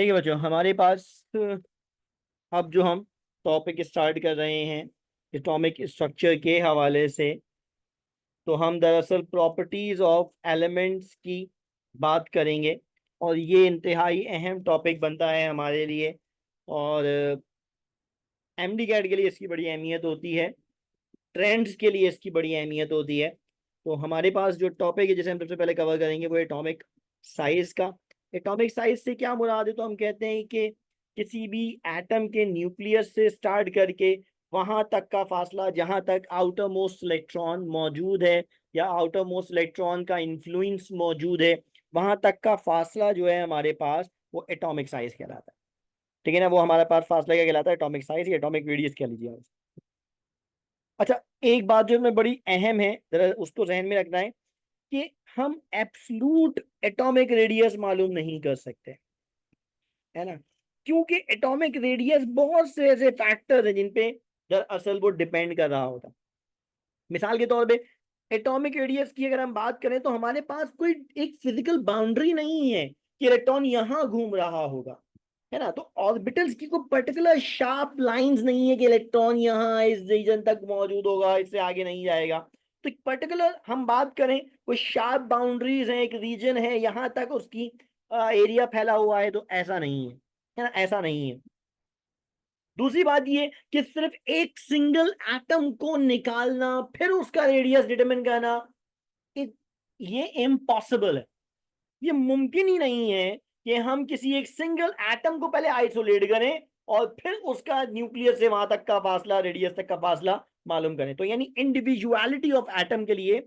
देखिए बच्चों, हमारे पास अब जो हम टॉपिक स्टार्ट कर रहे हैं एटॉमिक स्ट्रक्चर के हवाले से, तो हम दरअसल प्रॉपर्टीज ऑफ एलिमेंट्स की बात करेंगे। और ये इंतहाई अहम टॉपिक बनता है हमारे लिए। और एमडी कैट के लिए इसकी बड़ी अहमियत होती है, ट्रेंड्स के लिए इसकी बड़ी अहमियत होती है। तो हमारे पास जो टॉपिक है जिसे हम सबसे पहले कवर करेंगे वो एटॉमिक साइज का। एटॉमिक साइज से क्या मुराद है? तो हम कहते हैं कि किसी भी एटम के न्यूक्लियस से स्टार्ट करके वहां तक का फासला जहां तक आउटर मोस्ट इलेक्ट्रॉन मौजूद है या आउटर मोस्ट इलेक्ट्रॉन का इन्फ्लुएंस मौजूद है, वहां तक का फासला जो है हमारे पास वो एटॉमिक साइज कहलाता है। ठीक है ना? वो हमारे पास फासला क्या कहलाता है? एटॉमिक साइज या एटॉमिक रेडियस कह लीजिए आप। अच्छा, एक बात जो में बड़ी अहम है, जरा उसको जहन में रखना है कि हम एब्सलूट एटॉमिक रेडियस मालूम नहीं कर सकते, है ना? क्योंकि एटॉमिक रेडियस बहुत से ऐसे फैक्टर हैं जिन पे दरअसल वो डिपेंड कर रहा होता। मिसाल के तौर पे एटॉमिक रेडियस की अगर हम बात करें तो हमारे पास कोई एक फिजिकल बाउंड्री नहीं है कि इलेक्ट्रॉन यहां घूम रहा होगा, है ना? तो ऑर्बिटल्स की कोई पर्टिकुलर शार्प लाइंस नहीं है कि इलेक्ट्रॉन यहाँ इस रीजन तक मौजूद होगा, इससे आगे नहीं जाएगा। तो एक पर्टिकुलर हम बात करें, कोई शार्प बाउंड्रीज है, एक रीजन है, यहाँ तक उसकी एरिया फैला हुआ है, तो ऐसा नहीं है ना? ऐसा नहीं है। दूसरी बात ये कि सिर्फ एक सिंगल एटम को निकालना फिर उसका रेडियस डिटरमिन करना, it- ये इम्पॉसिबल है। ये मुमकिन ही नहीं है कि हम किसी एक सिंगल एटम को पहले आइसोलेट करें और फिर उसका न्यूक्लियस से वहां तक का फासला, रेडियस तक का फासला मालूम करें। तो यानी इंडिविजुअलिटी ऑफ एटम के लिए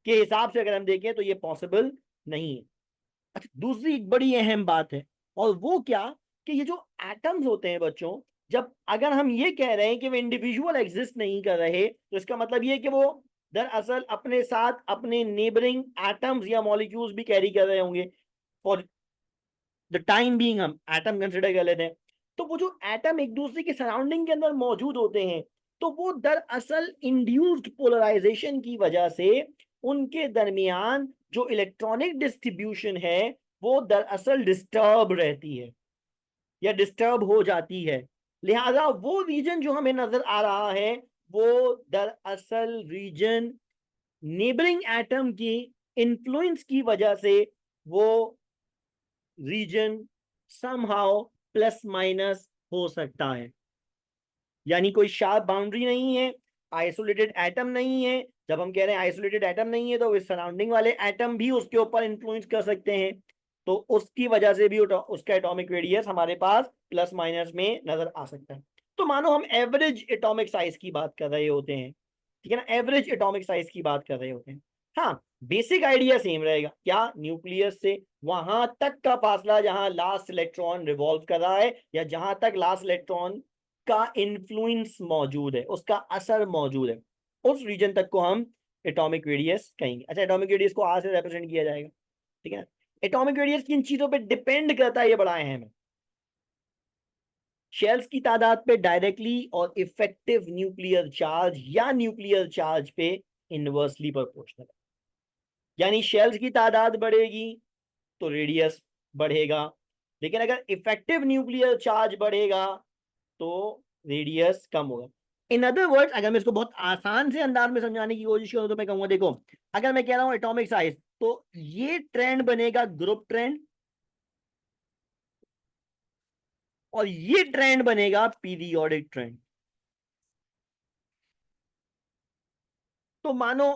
के हिसाब से अगर हम देखें तो ये पॉसिबल नहीं है। अच्छा, दूसरी एक बड़ी अहम बात है, और वो क्या कि ये जो एटम्स होते हैं बच्चों, जब अगर हम ये कह रहे हैं कि वो इंडिविजुअल एग्जिस्ट नहीं कर रहे, तो इसका मतलब ये कि वो दरअसल अपने साथ अपने नेबरिंग एटम्स या मॉलिक्यूल्स भी कैरी कर रहे होंगे। फॉर द टाइम बीइंग हम एटम कंसिडर कर लेते हैं। तो वो जो एटम एक दूसरे के सराउंडिंग के अंदर मौजूद होते हैं, तो वो दरअसल इंड्यूस्ड पोलराइजेशन की वजह से उनके दरमियान जो इलेक्ट्रॉनिक डिस्ट्रीब्यूशन है वो दरअसल डिस्टर्ब रहती है या डिस्टर्ब हो जाती है। लिहाजा वो रीजन जो हमें नजर आ रहा है वो दरअसल रीजन नेबरिंग एटम की इन्फ्लुएंस की वजह से वो रीजन समहाउ प्लस माइनस हो सकता है। यानी कोई शार्प बाउंड्री नहीं है, आइसोलेटेड एटम नहीं है। जब हम कह रहे हैं आइसोलेटेड एटम नहीं है तो सराउंडिंग वाले एटम भी उसके ऊपर इन्फ्लुएंस कर सकते हैं। तो उसकी वजह से भी उसका एटॉमिक रेडियस हमारे पास प्लस माइनस में नजर आ सकता है। तो मानो हम एवरेज एटॉमिक साइज की बात कर रहे होते हैं, ठीक है ना? एवरेज एटॉमिक साइज की बात कर रहे होते हैं। हाँ, बेसिक आइडिया सेम रहेगा। क्या? न्यूक्लियस से वहां तक का फासला जहां लास्ट इलेक्ट्रॉन रिवॉल्व कर रहा है या जहां तक लास्ट इलेक्ट्रॉन का इन्फ्लुएंस मौजूद है, उसका असर मौजूद है, उस रीजन तक को हम एटॉमिक रेडियस कहेंगे। अच्छा, एटॉमिक रेडियस को आर से रिप्रेजेंट किया जाएगा, ठीक है? एटॉमिक रेडियस किन चीजों पे डिपेंड करता है, ये बड़ा अहम है। शेल्स की तादाद पे डायरेक्टली और इफेक्टिव न्यूक्लियर चार्ज या न्यूक्लियर चार्ज पे इनवर्सली प्रोपोर्शनल है। यानी शेल्स की तादाद बढ़ेगी तो रेडियस बढ़ेगा, लेकिन अगर इफेक्टिव न्यूक्लियर चार्ज बढ़ेगा तो रेडियस कम होगा। इन अदर वर्ड्स, अगर मैं इसको बहुत आसान से अंदाज में समझाने की कोशिश करूं तो मैं कहूंगा, देखो, अगर मैं कह रहा हूं एटॉमिक साइज, तो ये ट्रेंड बनेगा ग्रुप ट्रेंड और ये ट्रेंड बनेगा पीरियोडिक ट्रेंड। तो मानो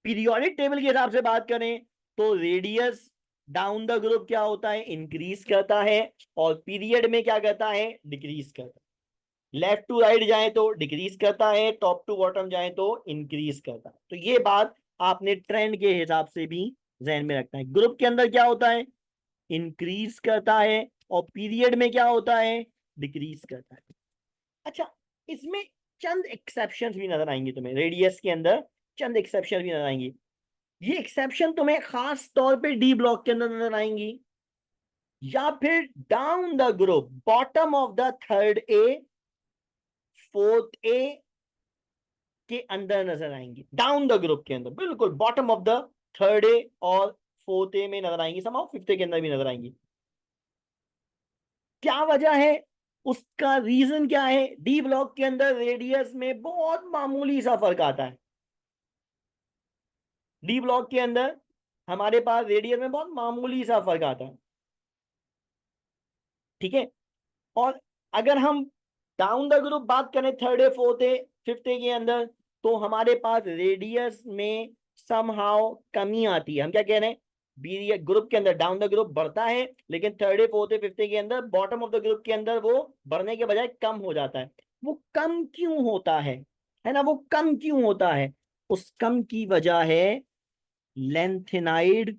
पीरियोडिक टेबल के हिसाब से बात करें तो रेडियस डाउन द ग्रुप क्या होता है? इंक्रीज करता है। और पीरियड में क्या करता है? डिक्रीज करता है। लेफ्ट टू राइट जाए तो डिक्रीज करता है, टॉप टू बॉटम जाए तो इंक्रीज करता है। तो ये बात आपने ट्रेंड के हिसाब से भी जहन में रखना है। ग्रुप के अंदर क्या होता है? इंक्रीज करता है। और पीरियड में क्या होता है? डिक्रीज करता है। अच्छा, इसमें चंद एक्सेप्शंस भी नजर आएंगे तुम्हें, रेडियस के अंदर चंद एक्सेप्शन भी नजर आएंगी। ये एक्सेप्शन तुम्हें खास तौर पे डी ब्लॉक के अंदर नजर आएंगी या फिर down the group bottom of the third A, fourth A के अंदर नजर आएंगी। डाउन द ग्रुप के अंदर, बिल्कुल बॉटम ऑफ द थर्ड ए और फोर्थ ए में नजर आएंगी, समाउ फिफ्थ ए के अंदर भी नजर आएंगी। क्या वजह है, उसका रीजन क्या है? डी ब्लॉक के अंदर रेडियस में बहुत मामूली सा फर्क आता है। डी ब्लॉक के अंदर हमारे पास रेडियस में बहुत मामूली सा फर्क आता है, ठीक है। और अगर हम डाउन द ग्रुप बात करें, third A, fourth A, fifth A के अंदर, तो हमारे पास रेडियस में समहाउ कमी आती है। हम क्या कह रहे हैं, बी ग्रुप के अंदर डाउन द ग्रुप बढ़ता है, लेकिन third A, fourth A, fifth A के अंदर बॉटम ऑफ द ग्रुप के अंदर वो बढ़ने के बजाय कम हो जाता है। वो कम क्यों होता है ना, वो कम क्यों होता है? उस कम की वजह है लेंथेनाइड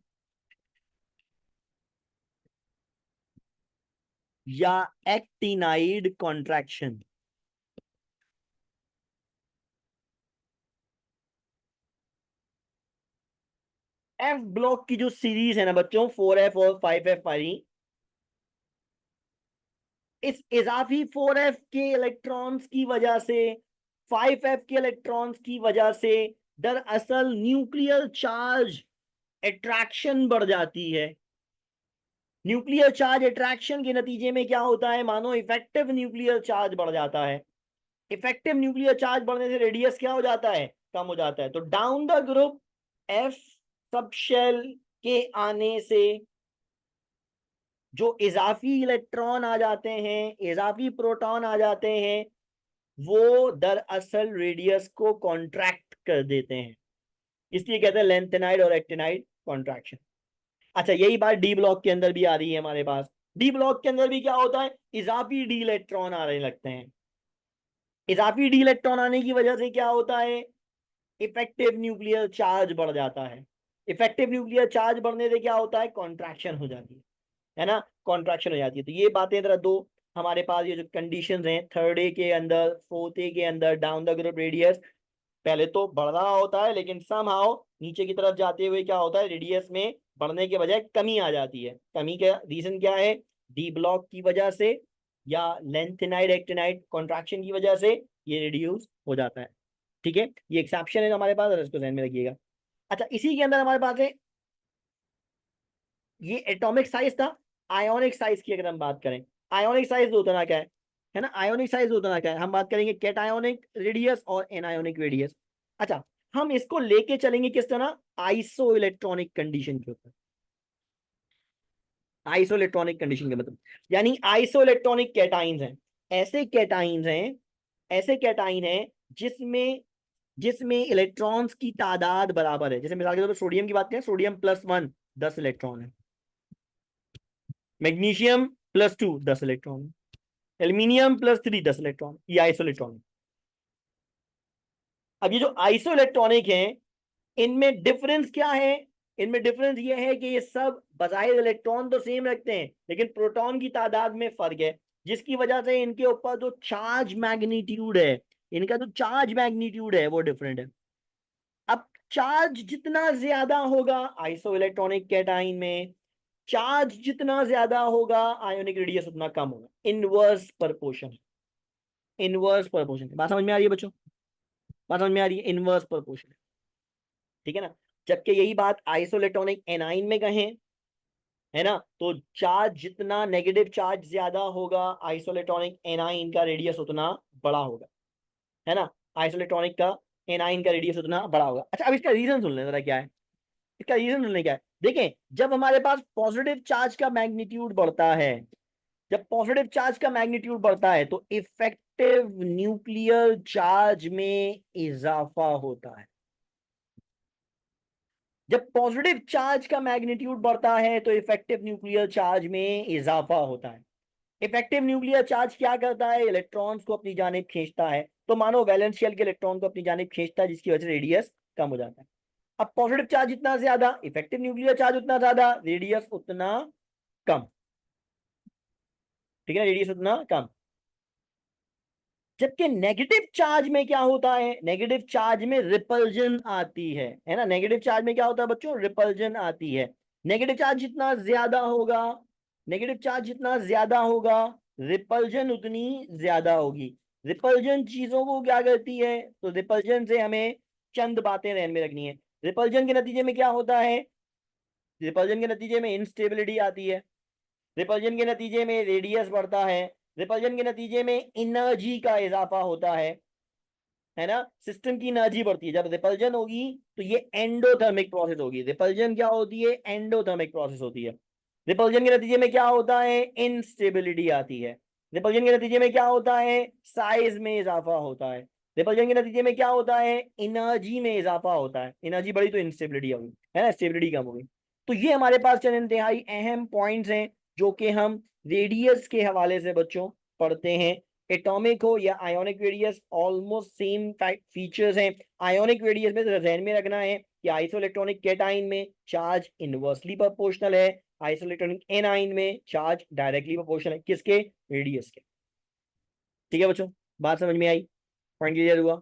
या एक्टिनाइड कॉन्ट्रैक्शन। एफ ब्लॉक की जो सीरीज है ना बच्चों, 4F और 5F वाली, इस इजाफी 4F के इलेक्ट्रॉन्स की वजह से, 5F के इलेक्ट्रॉन्स की वजह से दरअसल न्यूक्लियर चार्ज अट्रैक्शन बढ़ जाती है। न्यूक्लियर चार्ज अट्रैक्शन के नतीजे में क्या होता है, मानो इफेक्टिव न्यूक्लियर चार्ज बढ़ जाता है। इफेक्टिव न्यूक्लियर चार्ज बढ़ने से रेडियस क्या हो जाता है, कम हो जाता है। तो down the group F sub shell के आने से जो इजाफी इलेक्ट्रॉन आ जाते हैं, इजाफी प्रोटॉन आ जाते हैं, वो दरअसल रेडियस को कॉन्ट्रैक्ट कर देते हैं। इसलिए कहते हैं लेंथेनाइड और एक्टिनाइड कॉन्ट्रैक्शन। अच्छा, यही बात डी ब्लॉक के अंदर भी आ रही है हमारे पास। डी ब्लॉक के अंदर भी क्या होता है, इजाफी डी इलेक्ट्रॉन आने लगते हैं। इजाफी डी इलेक्ट्रॉन आने की वजह से क्या होता है, इफेक्टिव न्यूक्लियर चार्ज बढ़ जाता है। इफेक्टिव न्यूक्लियर चार्ज बढ़ने से क्या होता है, कॉन्ट्रैक्शन हो जाती है ना, कॉन्ट्रैक्शन हो जाती है। तो ये बातें जरा दो हमारे पास, ये जो कंडीशंस हैं थर्ड ए के अंदर, फोर्थ ए के अंदर, डाउन द ग्रुप रेडियस पहले तो बढ़ रहा होता है, लेकिन समहाउ नीचे की तरफ जाते हुए क्या होता है, रेडियस में बढ़ने के बजाय कमी आ जाती है। कमी का रीजन क्या है, डी ब्लॉक की वजह से या लेंथेनाइड एक्टिनाइड कॉन्ट्रैक्शन की वजह से ये रिड्यूस हो जाता है, ठीक है। ये एक्सेप्शन है हमारे पास, और इसको ध्यान में रखिएगा। अच्छा, इसी के अंदर हमारे पास है, ये एटॉमिक साइज था। आयोनिक साइज की अगर हम बात करें, आयोनिक साइज दो तरह का है ना, आयोनिक साइज दो तरह का है। हम बात करेंगे कैटायोनिक रेडियस और एनायोनिक रेडियस। अच्छा, हम इसको लेके चलेंगे किस तरह, आइसो इलेक्ट्रॉनिक कंडीशन के ऊपर। आइसो इलेक्ट्रॉनिक कंडीशन का मतलब यानी आइसो इलेक्ट्रॉनिक कैटाइंस हैं, ऐसे कैटाइंस हैं, ऐसे कैटाइन हैं जिसमें जिसमें इलेक्ट्रॉन्स की तादाद बराबर है। जैसे मिसाल के तौर पर सोडियम की बात करें, सोडियम +1 10 इलेक्ट्रॉन है, मैग्नीशियम +2 10 इलेक्ट्रॉन है, एल्यूमिनियम +3 10 इलेक्ट्रॉन। ये आइसो इलेक्ट्रॉनिक। अब ये जो आइसो इलेक्ट्रॉनिक है, इनमें डिफरेंस क्या है, इनमें डिफरेंस ये है कि ये सब बाज़ाहिर इलेक्ट्रॉन तो सेम रखते हैं, लेकिन प्रोटॉन की तादाद में फर्क है, जिसकी वजह से इनके ऊपर जो चार्ज मैग्नीट्यूड है, इनका जो चार्ज मैग्नीट्यूड है वो डिफरेंट है। अब चार्ज जितना ज्यादा होगा आइसो इलेक्ट्रॉनिक कैटाइन में, चार्ज जितना ज्यादा होगा आयोनिक रेडियस उतना कम होगा। Inverse proportion, inverse proportion. बात समझ में आ रही है बच्चों, बात समझ में आ रही है, इनवर्स प्रपोर्शन, ठीक है ना। जबकि यही बात आइसो इलेक्ट्रॉनिक एनाइन में कहें, है ना, तो चार्ज जितना, नेगेटिव चार्ज ज्यादा होगा आइसोलेक्ट्रॉनिक एनाइन का रेडियस उतना बड़ा होगा, है ना, आइसोलेक्ट्रॉनिक का एनाइन का रेडियस उतना बड़ा होगा। अच्छा, अब इसका रीजन सुन लें जरा, क्या है इसका रीजन सुनने, क्या है देखें। जब हमारे पास पॉजिटिव चार्ज का मैग्नीट्यूड बढ़ता है, जब पॉजिटिव चार्ज का मैग्नीट्यूड बढ़ता है तो इफेक्टिव न्यूक्लियर चार्ज में इजाफा होता है। जब पॉजिटिव चार्ज का मैग्नीट्यूड बढ़ता है तो इफेक्टिव न्यूक्लियर चार्ज में इजाफा होता है। इफेक्टिव न्यूक्लियर चार्ज क्या करता है, इलेक्ट्रॉन्स को अपनी जानिब खींचता है। तो मानो वैलेंस शेल के इलेक्ट्रॉन को अपनी जानिब खींचता है, जिसकी वजह से रेडियस कम हो जाता है। अब पॉजिटिव चार्ज जितना ज्यादा, इफेक्टिव न्यूक्लियर चार्ज उतना ज्यादा, रेडियस उतना कम, ठीक है, रेडियस उतना कम। जबकि नेगेटिव चार्ज में क्या होता है, नेगेटिव चार्ज में रिपल्जन आती है ना, नेगेटिव चार्ज में क्या होता है बच्चों, रिपल्जन आती है। नेगेटिव चार्ज जितना ज्यादा होगा, नेगेटिव चार्ज जितना ज्यादा होगा, रिपल्जन उतनी ज्यादा होगी। रिपल्जन चीजों को क्या करती है, तो रिपल्जन से हमें चंद बातें ध्यान में रखनी है। रिपल्जन के नतीजे में क्या होता है, रिपल्जन के नतीजे में इंस्टेबिलिटी आती है, रिपल्जन के नतीजे में रेडियस बढ़ता है, रिपल्जन के नतीजे में एनर्जी का इजाफा होता है ना, सिस्टम की एनर्जी बढ़ती है। जब रिपल्जन होगी तो ये एंडोथर्मिक प्रोसेस होगी। रिपल्जन क्या होती है? एंडोथर्मिक प्रोसेस होती है। रिपल्जन के नतीजे में क्या होता है? इंस्टेबिलिटी आती है। रिपल्जन के नतीजे में क्या होता है? साइज में इजाफा होता है। रिपल्जन के नतीजे में क्या होता है? एनर्जी में इजाफा होता है। एनर्जी बढ़ी तो इंस्टेबिलिटी होगी, है ना, स्टेबिलिटी कम होगी। तो ये हमारे पास चंद इंतहाई अहम पॉइंट्स हैं जो कि हम रेडियस के हवाले से बच्चों पढ़ते हैं। एटॉमिक हो या ionic radius, almost same features हैं। आयोनिक रेडियस में ध्यान में रखना है कि आइसोइलेक्ट्रॉनिक कैटाइन में चार्ज इनवर्सली प्रोपोर्शनल है, आइसोइलेक्ट्रॉनिक एनाइन में चार्ज डायरेक्टली प्रोपोर्शनल है। किसके? रेडियस के। ठीक है बच्चों, बात समझ में आई? पॉइंट क्लियर हुआ?